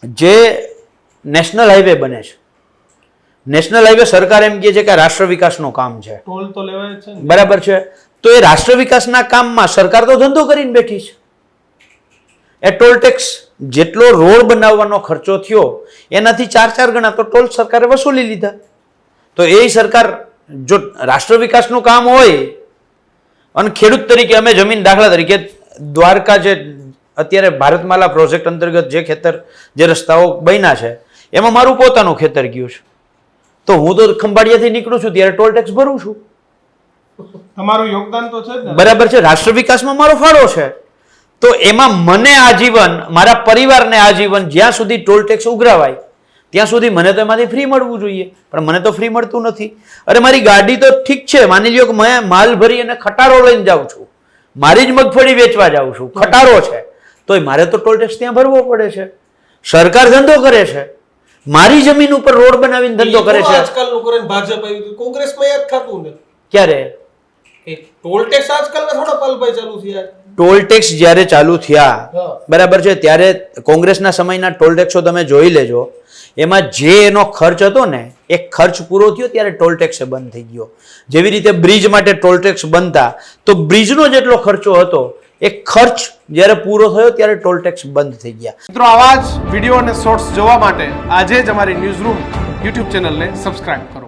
જે national highway બને છે, નેશનલ હાઈવે સરકાર એમ કહે છે કે રાષ્ટ્ર વિકાસનું કામ છે, ટોલ તો લેવાય જ છે ને. બરાબર છે. તો એ રાષ્ટ્ર વિકાસના કામમાં સરકાર તો ધંધો કરીને બેઠી છે. એ ટોલ ટેક્સ જેટલો રોડ બનાવવાનો ખર્ચો થયો એનાથી 4 ગણા તો ટોલ સરકારે વસૂલી લીધા. તો એ સરકાર જો રાષ્ટ્ર વિકાસનું કામ હોય અને ખેડૂત તરીકે અમે જમીન, દાખલા તરીકે દ્વારકા જે અત્યારે ભારતમાલા પ્રોજેક્ટ અંતર્ગત જે ખેતર, જે રસ્તાઓ બન્યા છે એમાં મારું પોતાનું ખેતર ગયું છે, તો હું તો ખંભાળિયાથી નીકળું છું ત્યારે ટોલ ટેક્સ ભરું છું. તમારું યોગદાન તો છે જ ને. બરાબર છે, રાષ્ટ્ર વિકાસમાં મારો ફાળો છે. તો એમાં મને આજીવન, મારા પરિવારને આજીવન જ્યાં સુધી ટોલ ટેક્સ ઉઘરાવાય ત્યાં સુધી મને તો એમાંથી ફ્રી મળવું જોઈએ, પણ મને તો ફ્રી મળતું નથી. અરે મારી ગાડી તો ઠીક છે, માની લ્યો કે મેં માલ ભરી અને ખટારો લઈને જાઉં છું, મારી જ મગફળી વેચવા જાઉં છું, ખટારો છે, તોય મારે તો ટોલ ટેક્સ ત્યાં ભરવો પડે છે. સરકાર ધંધો કરે છે, મારી જમીન ઉપર રોડ બનાવીને ધંધો કરે છે. આજકાલનું કરે ભાજપ આવ્યું, કોંગ્રેસમાં યાદ ખાતું ને ક્યારે ટોલ ટેક્સ આજકાલના થોડા પાલભાઈ ચાલુ થયા. ટોલ ટેક્સ જ્યારે ચાલુ થયા, બરાબર છે, ત્યારે કોંગ્રેસના સમયના ટોલ ટેક્સો તમે જોઈ લેજો, એમાં જે એનો ખર્ચ હતો ને એ ખર્ચ પૂરો થયો ત્યારે ટોલ ટેક્સ બંધ થઈ ગયો. જેવી રીતે બ્રિજ માટે ટોલ ટેક્સ બનતા, તો બ્રિજનો જેટલો ખર્ચો હતો એ ખર્ચ જ્યારે પૂરો થયો ત્યારે ટોલ ટેક્સ બંધ થઈ ગયા. મિત્રો, આવા જ વિડીયો અને શોર્ટ્સ જોવા માટે આજે જ અમારી ન્યૂઝ રૂમ યુટ્યુબ ચેનલને સબસ્ક્રાઇબ કરો.